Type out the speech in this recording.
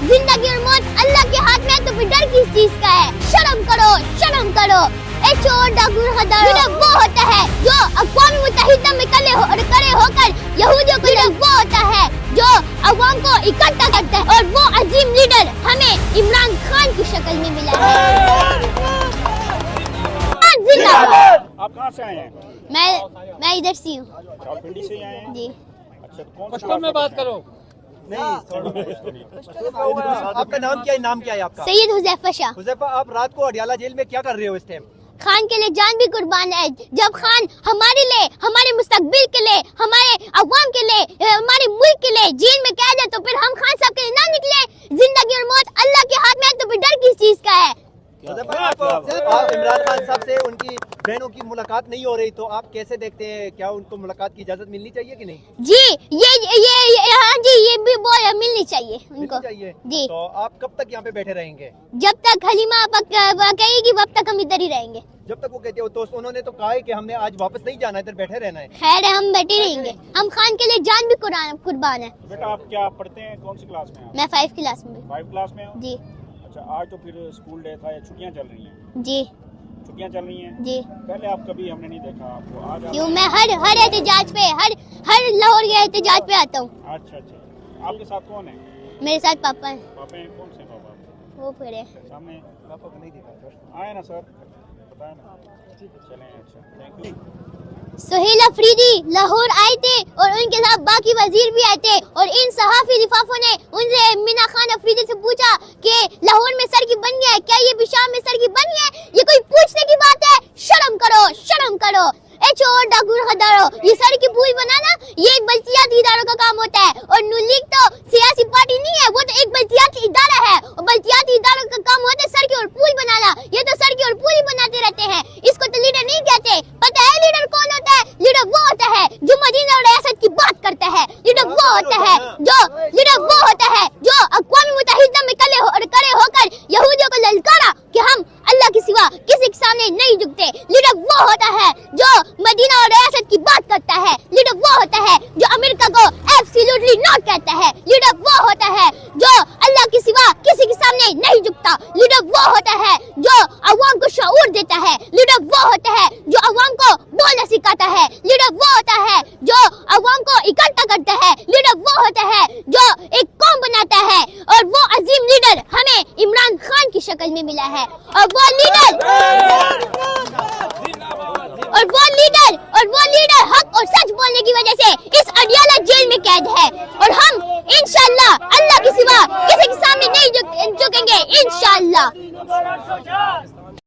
जिंदगी और मौत अल्लाह के हाथ में है, तो फिर डर किस चीज का है? शर्म करो, शर्म करो। ए चोर डाकू हदारो, लीडर वो होता है जो अक़वाम मुत्तहिदा में खड़े होकर यहूदियों को, लीडर वो होता है जो अवाम को इकट्ठा करता है, और वो अजीम लीडर हमें इमरान खान की शक्ल में मिला है। आप कहाँ से आए हैं? मैं इधर से हूँ रावलपिंडी से आए हैं जी। अच्छा, कौन पश्तो में बात करो। आपका नाम क्या है? नाम क्या है आपका? सैयद हुज़ैफा शाह। हुज़ैफा, आप रात को अडियाला जेल में क्या कर रहे हो इस टाइम? खान के लिए जान भी कुर्बान है। जब खान हमारे लिए, हमारे मुस्तकबिल के लिए, हमारे अवाम के लिए, हमारे मुल्क के लिए जेल में कैद है, तो फिर हम खान साहब के लिए ना निकले? जिंदगी और मौत अल्लाह के हाथ में है, तो फिर डर किस चीज का है? आप इमरान खान साहब से उनकी बहनों की मुलाकात नहीं हो रही, तो आप कैसे देखते हैं? क्या उनको मुलाकात की इजाजत मिलनी चाहिए कि नहीं? जी ये हाँ जी, ये भी मिलनी चाहिए उनको चाहिए जी। तो आप कब तक यहाँ पे बैठे रहेंगे? जब तक हलीमा कहेगी तब तक हम इधर ही रहेंगे। जब तक वो कहते हो, तो उन्होंने तो कहा है कि हमने आज वापस नहीं जाना, इधर बैठे रहना है। खैर है, हम बैठे रहेंगे। हम खान के लिए जान भी कुर्बान है। बेटा आप क्या पढ़ते हैं? कौन सी क्लास में हैं? मैं 5 क्लास में 5 क्लास में हो? जी अच्छा, आज तो फिर स्कूल डे था या छुट्टियां चल रही हैं? जी छुट्टियां चल रही हैं। जी। पहले आप कभी हमने नहीं देखा आपको, आज आप... क्यों? मैं हर एहतजाज पे, हर लाहौर के एहतजाज पे आता हूँ। अच्छा अच्छा, आपके साथ कौन है? मेरे साथ पापा है। पापा हैं? कौन से पापा? वो फिर है सामने पापा को नहीं देखा आए ना सर, बताए ना। चलें, अच्छा, थैंक यू। सुहेल अफरीदी लाहौर आए थे और उनके साथ बाकी वजीर भी आए थे, और इन सहाफी लिफाफों ने उनसे मीना खान अफरीदी से पूछा कि लाहौर में सड़क बन गया है, क्या ये भी शाम में सड़क बन गया है? ये कोई पूछने की बात है? शर्म करो, शर्म करो। ए चोर डाकू हदारो, ये सड़क की पुल बनाना ये एक बल्दियाती इदारों का काम होता है, और नून लीग तो सियासी पार्टी नहीं है, वो तो एक बल्दियाती इदारा है, और बल्दियाती इदारों का काम होता है सड़कें और पुल बनाना। ये तो सड़कें और पुल ही बनाते रहते हैं, इसको तो लीडर नहीं कहते। पता है लीडर कौन होता है? लीडर वो होता है जो मदीना और रियासत की बात करता है। लीडर वो होता है जो अक़वाम मुत्तहिदा में खड़े होकर यहूदियों को ललकारा कि हम अल्लाह के सिवा किसी के सामने नहीं झुकते। लीडर वो होता है जो मदीना और रियासत की बात करता है। लीडर वो होता है जो अमेरिका को एब्सोल्युटली नॉट कहता है। लीडर वो होता है जो अल्लाह के सिवा किसी के सामने नहीं झुकता। लीडर वो होता है जो अवाम को शऊर देता है। लीडर वो होता है जो अवाम को बोलना सिखाता है। लीडर वो होता है जो अवाम को इकट्ठा करता है। लीडर वो होता है जो एक कौम बनाता है, और वो अजीम लीडर हमें इमरान खान की शक्ल में मिला है। और वो लीडर हक और सच बोलने की वजह से इस अडियाला जेल में कैद है, और हम इंशाअल्लाह अल्लाह के सिवा किसी के सामने नहीं झुकेंगे इंशाअल्लाह।